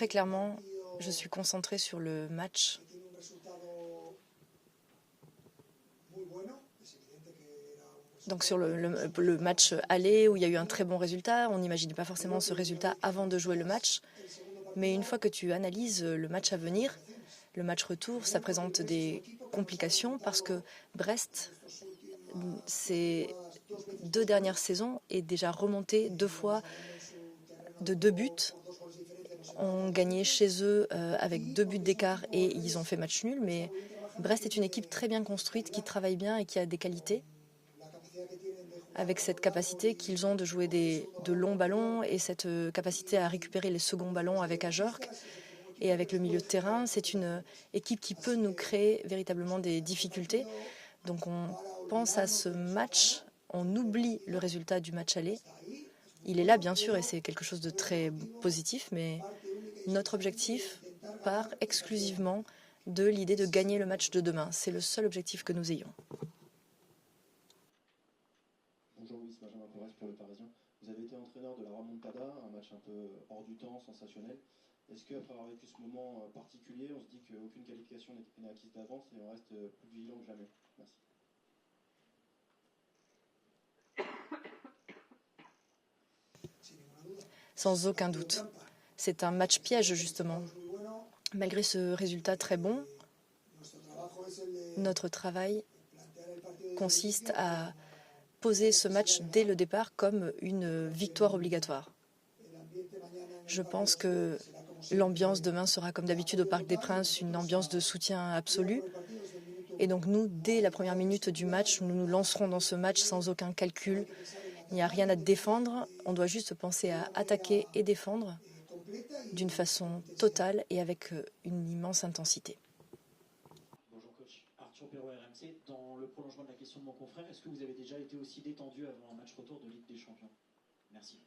Très clairement, je suis concentrée sur le match. Donc sur le match aller où il y a eu un très bon résultat. On n'imaginait pas forcément ce résultat avant de jouer le match. Mais une fois que tu analyses le match à venir, le match retour, ça présente des complications parce que Brest, ces 2 dernières saisons, est déjà remonté 2 fois de 2 buts. On gagnait chez eux avec 2 buts d'écart et ils ont fait match nul. Mais Brest est une équipe très bien construite, qui travaille bien et qui a des qualités. Avec cette capacité qu'ils ont de jouer de longs ballons et cette capacité à récupérer les seconds ballons avec Ajorc et avec le milieu de terrain, c'est une équipe qui peut nous créer véritablement des difficultés. Donc on pense à ce match, on oublie le résultat du match aller. Il est là bien sûr et c'est quelque chose de très positif, mais notre objectif part exclusivement de l'idée de gagner le match de demain. C'est le seul objectif que nous ayons. Bonjour Luis, Benjamin Pérez pour Le Parisien. Vous avez été entraîneur de la Remontada, un match un peu hors du temps, sensationnel. Est-ce qu'après avoir vécu ce moment particulier, on se dit qu'aucune qualification n'est acquise d'avance et on reste plus vigilant que jamais? Merci. Sans aucun doute. C'est un match piège justement. Malgré ce résultat très bon, notre travail consiste à poser ce match dès le départ comme une victoire obligatoire. Je pense que l'ambiance demain sera comme d'habitude au Parc des Princes, une ambiance de soutien absolu. Et donc nous, dès la première minute du match, nous nous lancerons dans ce match sans aucun calcul. Il n'y a rien à défendre, on doit juste penser à attaquer et défendre d'une façon totale et avec une immense intensité. Bonjour coach, Arthur Perrault RMC. Dans le prolongement de la question de mon confrère, est-ce que vous avez déjà été aussi détendu avant un match retour de Ligue des Champions? Merci.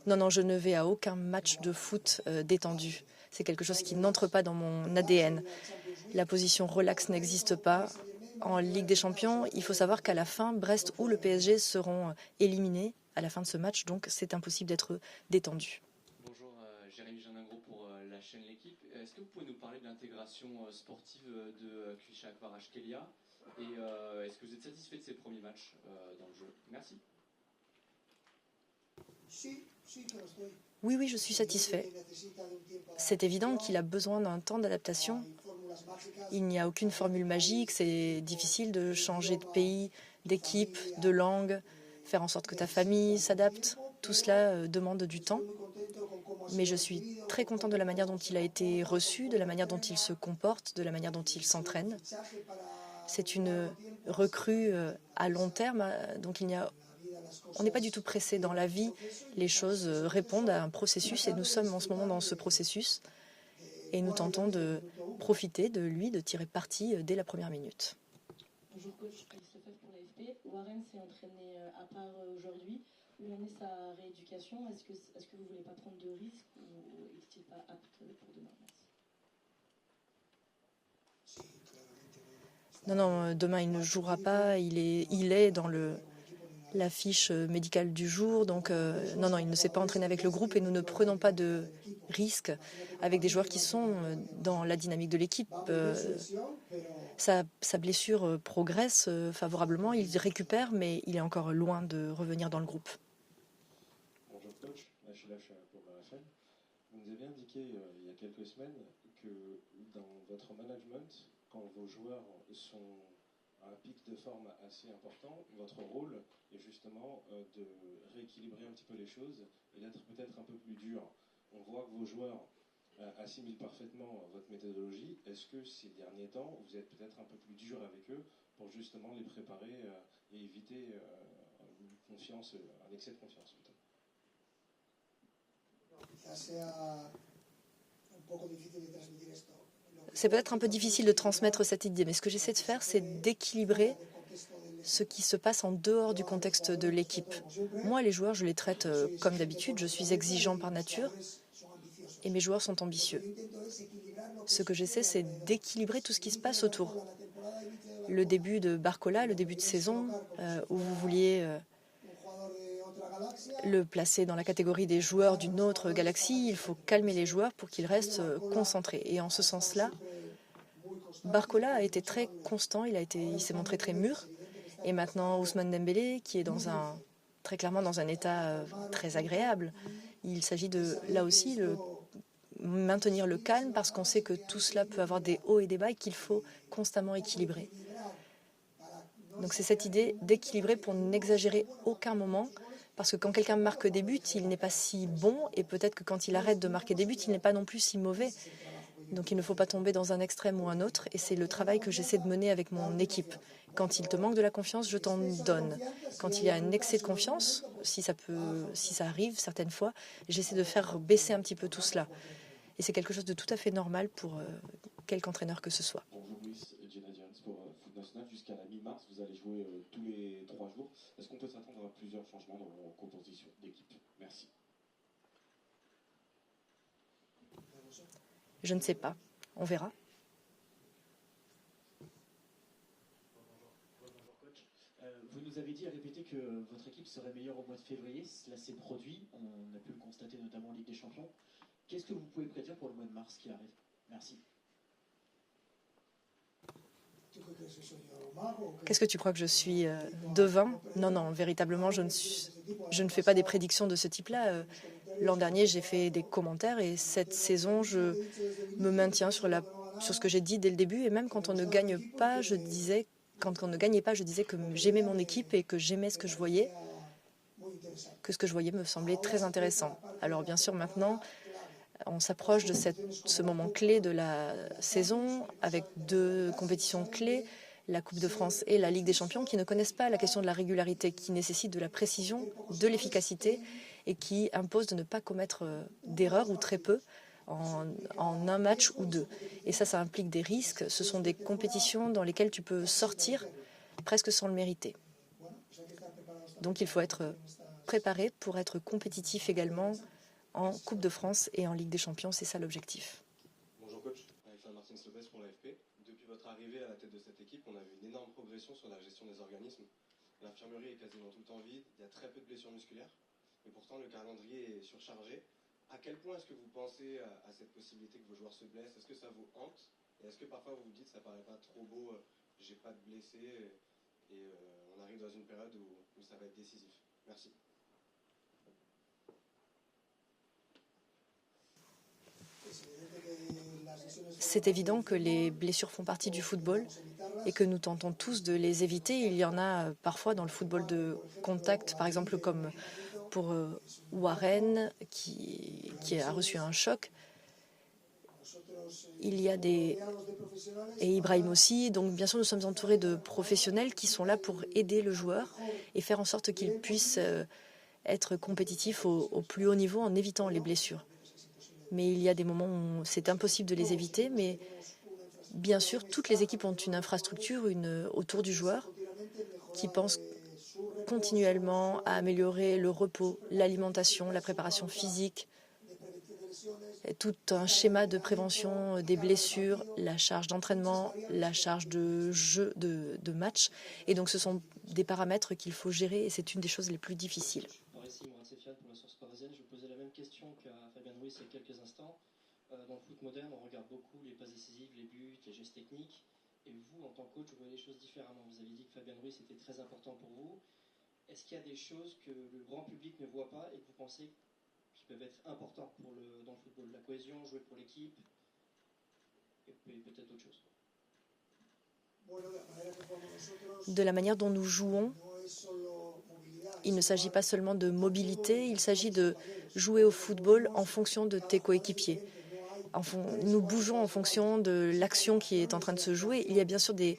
Non, je ne vais à aucun match de foot détendu. C'est quelque chose qui n'entre pas dans mon ADN. La position relax n'existe pas. En Ligue des Champions, il faut savoir qu'à la fin, Brest ou le PSG seront éliminés à la fin de ce match, donc c'est impossible d'être détendu. Bonjour, Jérémy Janingro pour la chaîne L'équipe. Est-ce que vous pouvez nous parler de l'intégration sportive de Kvisha Kvaratskhelia et est-ce que vous êtes satisfait de ses premiers matchs dans le jeu? Merci. Oui, je suis satisfait. C'est évident qu'il a besoin d'un temps d'adaptation. Il n'y a aucune formule magique, c'est difficile de changer de pays, d'équipe, de langue, faire en sorte que ta famille s'adapte. Tout cela demande du temps. Mais je suis très content de la manière dont il a été reçu, de la manière dont il se comporte, de la manière dont il s'entraîne. C'est une recrue à long terme, donc on n'est pas du tout pressé dans la vie. Les choses répondent à un processus et nous sommes en ce moment dans ce processus. Et nous tentons de profiter de lui, de tirer parti dès la première minute. Bonjour coach, Alice Lefebvre pour l'AFP. Warren s'est entraîné à part aujourd'hui. Où en est sa rééducation? Est-ce que vous ne voulez pas prendre de risques ou est-il pas apte pour demain? Non, demain il ne jouera pas. Il est dans la fiche médicale du jour. Donc non, il ne s'est pas entraîné avec le groupe et nous ne prenons pas de risques avec des joueurs qui sont dans la dynamique de l'équipe. Sa blessure progresse favorablement. Il récupère, mais il est encore loin de revenir dans le groupe. Bonjour coach, Achille pour RFL. Vous nous avez indiqué il y a quelques semaines que dans votre management, quand vos joueurs sont à un pic de forme assez important, votre rôle est justement de rééquilibrer un petit peu les choses et d'être peut-être un peu plus dur. On voit que vos joueurs assimilent parfaitement votre méthodologie. Est-ce que ces derniers temps, vous êtes peut-être un peu plus dur avec eux pour justement les préparer et éviter un excès de confiance plutôt? C'est peut-être un peu difficile de transmettre cette idée, mais ce que j'essaie de faire, c'est d'équilibrer ce qui se passe en dehors du contexte de l'équipe. Moi, les joueurs, je les traite comme d'habitude. Je suis exigeant par nature et mes joueurs sont ambitieux. Ce que j'essaie, c'est d'équilibrer tout ce qui se passe autour. Le début de Barcola, le début de saison, où vous vouliez le placer dans la catégorie des joueurs d'une autre galaxie. Il faut calmer les joueurs pour qu'ils restent concentrés. Et en ce sens-là, Barcola a été très constant, il s'est montré très mûr. Et maintenant, Ousmane Dembélé, qui est très clairement dans un état très agréable. Il s'agit là aussi, maintenir le calme parce qu'on sait que tout cela peut avoir des hauts et des bas et qu'il faut constamment équilibrer. Donc c'est cette idée d'équilibrer pour n'exagérer aucun moment, parce que quand quelqu'un marque des buts, il n'est pas si bon, et peut-être que quand il arrête de marquer des buts, il n'est pas non plus si mauvais. Donc il ne faut pas tomber dans un extrême ou un autre, et c'est le travail que j'essaie de mener avec mon équipe. Quand il te manque de la confiance, je t'en donne. Quand il y a un excès de confiance, si ça arrive certaines fois, j'essaie de faire baisser un petit peu tout cela. Et c'est quelque chose de tout à fait normal pour quelque entraîneur que ce soit. Bonjour Luis, Jenna Jones pour Foot National. Jusqu'à la mi-mars, vous allez jouer tous les 3 jours. Est-ce qu'on peut s'attendre à plusieurs changements dans vos compositions d'équipe? Merci. Je ne sais pas. On verra. Bonjour coach. Vous nous avez dit et répété que votre équipe serait meilleure au mois de février. Cela s'est produit. On a pu le constater notamment en Ligue des Champions. Qu'est-ce que vous pouvez prédire pour le mois de mars qui arrive? Merci. Qu'est-ce que tu crois que je suis devin? Non, véritablement, je ne fais pas des prédictions de ce type-là. L'an dernier, j'ai fait des commentaires et cette saison, je me maintiens sur ce que j'ai dit dès le début. Et même quand on ne gagne pas, quand on ne gagnait pas, je disais que j'aimais mon équipe et que j'aimais ce que je voyais, que ce que je voyais me semblait très intéressant. Alors bien sûr, maintenant, on s'approche de ce moment clé de la saison avec 2 compétitions clés, la Coupe de France et la Ligue des Champions, qui ne connaissent pas la question de la régularité, qui nécessite de la précision, de l'efficacité et qui impose de ne pas commettre d'erreurs ou très peu en un match ou 2. Et ça implique des risques. Ce sont des compétitions dans lesquelles tu peux sortir presque sans le mériter. Donc il faut être préparé pour être compétitif également en Coupe de France et en Ligue des Champions, c'est ça l'objectif. Bonjour coach, Alexandre Martin-Slobès pour l'AFP. Depuis votre arrivée à la tête de cette équipe, on a vu une énorme progression sur la gestion des organismes. L'infirmerie est quasiment tout le temps vide, il y a très peu de blessures musculaires, et pourtant le calendrier est surchargé. À quel point est-ce que vous pensez à cette possibilité que vos joueurs se blessent? Est-ce que ça vous hante? Et est-ce que parfois vous vous dites ça paraît pas trop beau, j'ai pas de blessés, et on arrive dans une période où ça va être décisif? Merci. C'est évident que les blessures font partie du football et que nous tentons tous de les éviter. Il y en a parfois dans le football de contact, par exemple comme pour Warren qui a reçu un choc. Il y a et Ibrahim aussi. Donc bien sûr, nous sommes entourés de professionnels qui sont là pour aider le joueur et faire en sorte qu'il puisse être compétitif au plus haut niveau en évitant les blessures. Mais il y a des moments où c'est impossible de les éviter. Mais bien sûr, toutes les équipes ont une infrastructure autour du joueur qui pense continuellement à améliorer le repos, l'alimentation, la préparation physique, tout un schéma de prévention des blessures, la charge d'entraînement, la charge de jeu, de match. Et donc ce sont des paramètres qu'il faut gérer et c'est une des choses les plus difficiles. Pour la source parisienne, je vous posais la même question qu'à Fabien Ruiz il y a quelques instants. Dans le foot moderne, on regarde beaucoup les passes décisives, les buts, les gestes techniques. Et vous, en tant que coach, vous voyez les choses différemment. Vous avez dit que Fabien Ruiz était très important pour vous. Est-ce qu'il y a des choses que le grand public ne voit pas et que vous pensez qui peuvent être importantes dans le football? La cohésion, jouer pour l'équipe et peut-être d'autres choses. De la manière dont nous jouons, il ne s'agit pas seulement de mobilité, il s'agit de jouer au football en fonction de tes coéquipiers. Nous bougeons en fonction de l'action qui est en train de se jouer. Il y a bien sûr des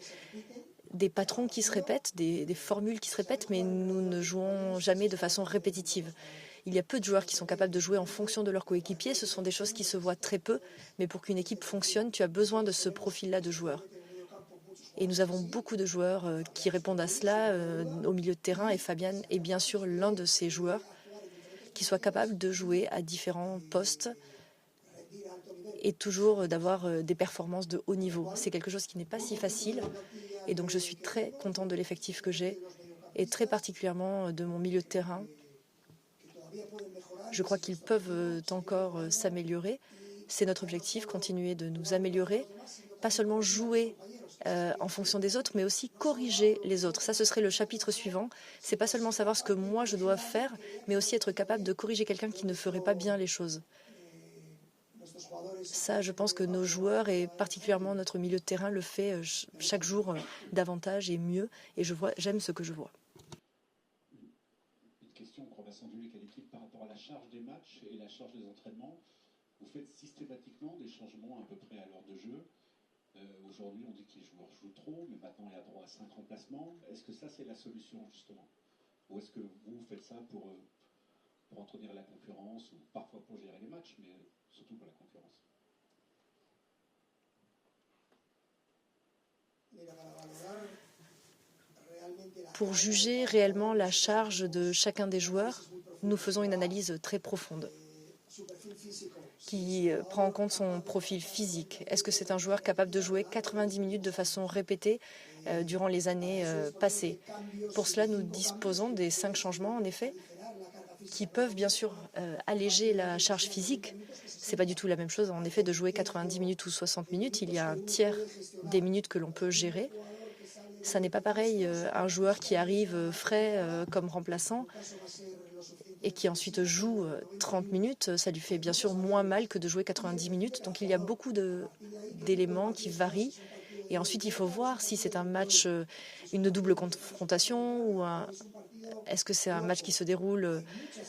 patrons qui se répètent, des formules qui se répètent, mais nous ne jouons jamais de façon répétitive. Il y a peu de joueurs qui sont capables de jouer en fonction de leurs coéquipiers. Ce sont des choses qui se voient très peu, mais pour qu'une équipe fonctionne, tu as besoin de ce profil-là de joueurs. Et nous avons beaucoup de joueurs qui répondent à cela au milieu de terrain, et Fabien est bien sûr l'un de ces joueurs qui soit capable de jouer à différents postes et toujours d'avoir des performances de haut niveau. C'est quelque chose qui n'est pas si facile, et donc je suis très contente de l'effectif que j'ai, et très particulièrement de mon milieu de terrain, Je crois qu'ils peuvent encore s'améliorer. C'est notre objectif, continuer de nous améliorer, pas seulement jouer en fonction des autres, mais aussi corriger les autres. Ça, ce serait le chapitre suivant. C'est pas seulement savoir ce que moi je dois faire, mais aussi être capable de corriger quelqu'un qui ne ferait pas bien les choses. Ça, je pense que nos joueurs et particulièrement notre milieu de terrain le fait chaque jour davantage et mieux. Et j'aime ce que je vois. Une question pour Vincent Duluc à l'équipe par rapport à la charge des matchs et la charge des entraînements. Vous faites systématiquement des changements à peu près à l'heure de jeu. Aujourd'hui, on dit que les joueurs jouent trop, mais maintenant il y a droit à 5 remplacements. Est-ce que ça, c'est la solution, justement? Ou est-ce que vous faites ça pour entretenir la concurrence, ou parfois pour gérer les matchs, mais surtout pour la concurrence? Pour juger réellement la charge de chacun des joueurs, nous faisons une analyse très profonde qui prend en compte son profil physique. Est-ce que c'est un joueur capable de jouer 90 minutes de façon répétée durant les années passées? Pour cela, nous disposons des 5 changements, en effet, qui peuvent bien sûr alléger la charge physique. Ce n'est pas du tout la même chose, en effet, de jouer 90 minutes ou 60 minutes. Il y a un tiers des minutes que l'on peut gérer. Ça n'est pas pareil, un joueur qui arrive frais comme remplaçant et qui ensuite joue 30 minutes, ça lui fait bien sûr moins mal que de jouer 90 minutes. Donc il y a beaucoup d'éléments qui varient. Et ensuite, il faut voir si c'est un match, une double confrontation, ou est-ce que c'est un match qui se déroule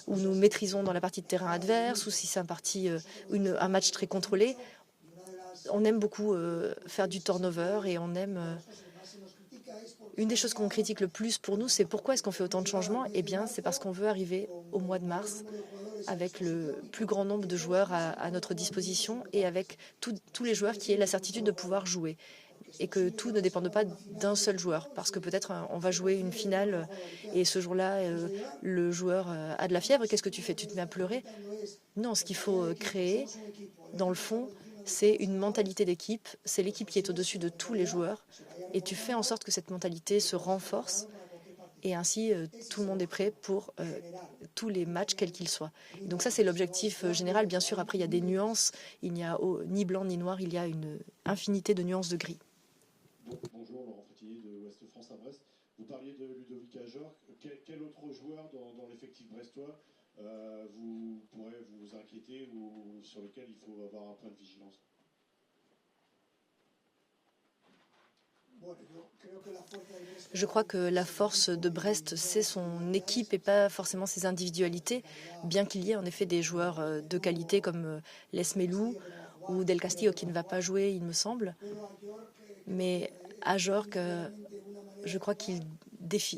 où nous maîtrisons dans la partie de terrain adverse, ou si c'est un match très contrôlé. On aime beaucoup faire du turnover et on aime... Une des choses qu'on critique le plus pour nous, c'est pourquoi est-ce qu'on fait autant de changements? Eh bien, c'est parce qu'on veut arriver au mois de mars avec le plus grand nombre de joueurs à notre disposition et avec tous les joueurs qui aient la certitude de pouvoir jouer. Et que tout ne dépende pas d'un seul joueur. Parce que peut-être on va jouer une finale et ce jour-là, le joueur a de la fièvre. Qu'est-ce que tu fais? Tu te mets à pleurer? Non, ce qu'il faut créer, dans le fond, c'est une mentalité d'équipe. C'est l'équipe qui est au-dessus de tous les joueurs. Et tu fais en sorte que cette mentalité se renforce. Et ainsi, tout le monde est prêt pour tous les matchs, quels qu'ils soient. Et donc ça, c'est l'objectif général. Bien sûr, après, il y a des nuances. Il n'y a ni blanc ni noir. Il y a une infinité de nuances de gris. Bonjour, Laurent Fautillier de Ouest France à Brest. Vous parliez de Ludovic Ajorc. Quel autre joueur dans l'effectif brestois vous pourrez vous inquiéter ou sur lequel il faut avoir un point de vigilance? Je crois que la force de Brest, c'est son équipe et pas forcément ses individualités, bien qu'il y ait en effet des joueurs de qualité comme Les Melou ou Del Castillo qui ne va pas jouer, il me semble. Mais Ajorc, je crois qu'il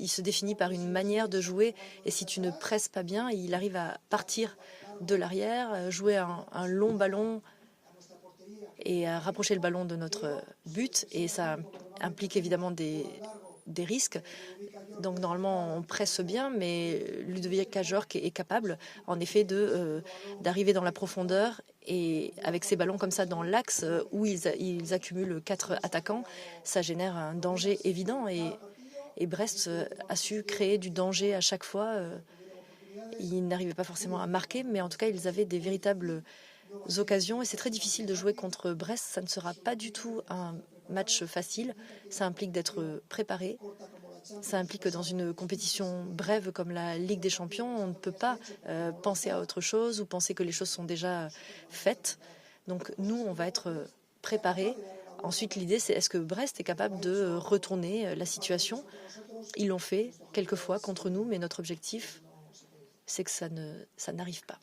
se définit par une manière de jouer et si tu ne presses pas bien, il arrive à partir de l'arrière, jouer un long ballon et à rapprocher le ballon de notre but, et ça implique évidemment des risques. Donc normalement on presse bien, mais Ludovic Ajorc est capable en effet d'arriver dans la profondeur, et avec ces ballons comme ça dans l'axe où ils accumulent 4 attaquants, ça génère un danger évident, et Brest a su créer du danger à chaque fois. Ils n'arrivaient pas forcément à marquer, mais en tout cas ils avaient des véritables occasions, et c'est très difficile de jouer contre Brest. Ça ne sera pas du tout un match facile. Ça implique d'être préparé. Ça implique que dans une compétition brève comme la Ligue des Champions, on ne peut pas penser à autre chose ou penser que les choses sont déjà faites. Donc nous, on va être préparés. Ensuite, l'idée, c'est est-ce que Brest est capable de retourner la situation? Ils l'ont fait quelques fois contre nous, mais notre objectif, c'est que ça n'arrive pas.